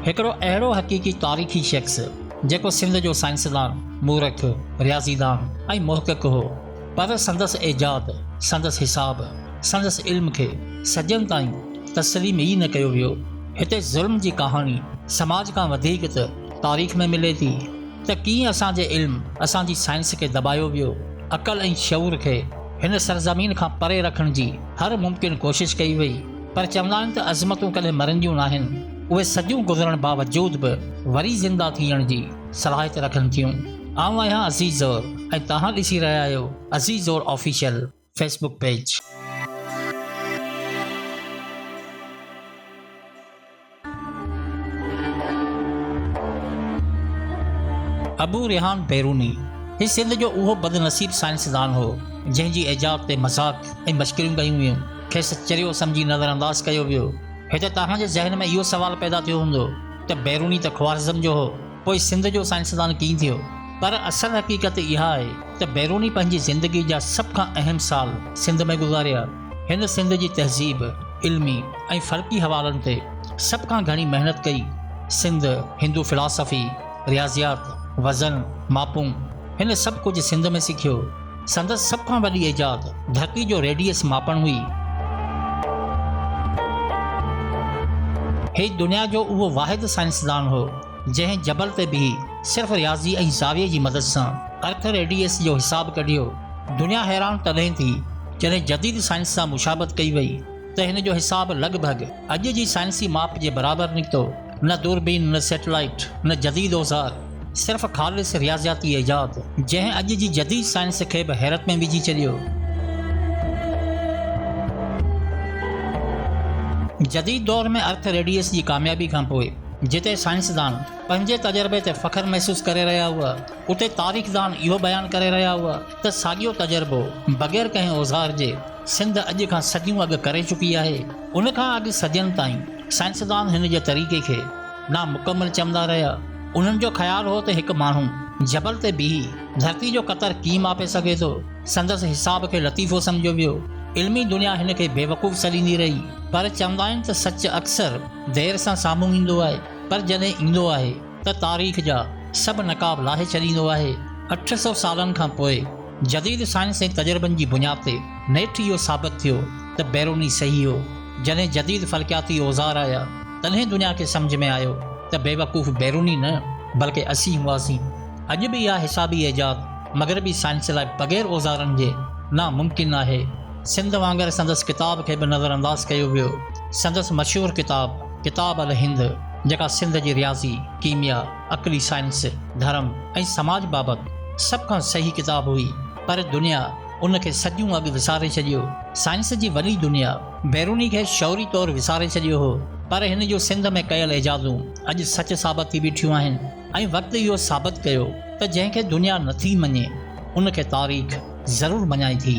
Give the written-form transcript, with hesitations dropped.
हिकिड़ो अहिड़ो हक़ीक़ी तारीख़ी शख़्स जेको सिंध जो साइंसदान, मूरख, रियाज़ीदान ऐं मुहक़िक़ हो, पर संदसि एजाद, संदसि हिसाब, संदसि इल्म खे सजन ताईं तस्लीम ई न कयो वियो। हिते ज़ुल्म जी कहाणी समाज खां वधीक त तारीख़ में मिले थी त कीअं असांजे इल्म, असांजी साइंस खे दॿायो वियो, अक़ल ऐं शऊर खे हिन सरज़मीन खां परे रखण जी हर मुमकिन कोशिश कई वई। पर चवंदा आहिनि त अज़मतूं कॾहिं मरंदियूं न आहिनि, उहे सदियूं गुज़रण बावजूद बि वरी ज़िंदा थियण जी सलाहियत रखनि थियूं। आउं आहियां अज़ीज़ ज़ोर ऐं तव्हां ॾिसी रहिया आहियो अज़ीज़ ज़ोर ऑफिशियल फेसबुक पेज। अबू रेहान बैरूनी ही सिंध जो उहो बदनसीब साइंसदान हो जंहिंजी एजाद ते मज़ाक़ ऐं मश्किरियूं कयूं वियूं, खेसि चरियो सम्झी नज़रअंदाज़ कयो वियो। हिते तव्हांजे ज़हन में इहो सवाल पैदा थियो हूंदो त बैरूनी त ख्वारिज़म जो हो, पोइ सिंध जो साइंसदान कीअं थियो? पर असल हक़ीक़त इहा आहे त बैरूनी पंहिंजी ज़िंदगी जा सभ खां अहम साल सिंध में गुज़ारिया। हिन सिंध जी तहज़ीब, इल्मी ऐं फ़र्क़ी हवालनि ते सभ खां घणी महिनत कई। सिंध, हिंदू फ़िलासफ़ी, रियाज़ियात, वज़न, मापूं, हिन सभु कुझु सिंध में सिखियो। संदसि सभ खां वॾी एजाद धरती जो रेडियस मापण हुई। हे दुनिया जो उहो वाहिद साइंसदान हो जंहिं जबल ते बीही सिर्फ़ रियाज़ी ऐं ज़ाविये जी मदद सां अर्थ रेडियस जो हिसाब कढियो। दुनिया हैरान तॾहिं थी जॾहिं जदीद साइंस सां मुशाबत कई वई त हिन जो हिसाब लॻभॻि अॼु जी साइंसी माप जे बराबरि निकितो। न दूरबीन, न सैटेलाइट, न जदीद औज़ार, सिर्फ़ ख़ालिस रियाज़ियाती एजाद जंहिं अॼु जी जदीद साइंस खे बि हैरत में विझी छॾियो। जदीद दौर में अर्थ रेडियस जी कामयाबी खां पोइ जिते साइंसदान पंहिंजे तजर्बे ते फ़ख्र महसूस करे रहिया हुआ, उते तारीख़दान इहो बयानु करे रहिया हुआ त साॻियो तजर्बो बग़ैर कंहिं औज़ार जे सिंध अॼु खां सदियूं अॻु करे चुकी आहे। उन खां अॻु सदियनि ताईं साइंसदान हिन जे तरीक़े खे नामुकमल चवंदा रहिया। उन्हनि जो ख़्यालु हो त हिकु माण्हू जबल ते बीही धरती जो क़तर कीअं मापे सघे थो। संदसि हिसाब खे लतीफ़ो सम्झियो वियो। इल्मी दुनिया हिन खे बेवकूफ़ सॾींदी रही, पर चवंदा आहिनि त सच अक्सर देर सां साम्हूं ईंदो आहे, पर जॾहिं ईंदो आहे त तारीख़ जा सभु नक़ाब लाहे छॾींदो आहे। 800 सालनि खां पोइ जदीद साइंस ऐं तजर्बनि जी बुनियाद ते नेठि इहो साबित थियो त बैरूनी सही हो। जॾहिं जदीद फ़ल्कियाती औज़ार आया तॾहिं दुनिया खे सम्झ में आयो त बेवकूफ़ बैरूनी न बल्कि असीं हुआसीं। अॼु बि इहा हिसाबी एजाद मग़रबी साइंस लाइ बग़ैर औज़ारनि जे नामुमकिन आहे। सिंध वांगुरु संदसि किताब खे बि नज़रअंदाज़ कयो वियो। संदसि मशहूरु किताब अल हिंद, जेका सिंध जी रियाज़ी, कीमिया, अक़ली साइंस, धर्म ऐं समाज बाबति सभ खां सही किताब हुई, पर दुनिया उन खे सदियूं अॻु विसारे छॾियो। साइंस जी वॾी दुनिया बैरूनी खे शौरी तौरु विसारे छॾियो हो, पर हिन जो सिंध में कयल एजादूं अॼु सच साबित थी बीठियूं आहिनि। ऐं वक़्तु इहो साबित कयो त जंहिंखे दुनिया नथी मञे उन खे तारीख़ ज़रूरु मञाए थी।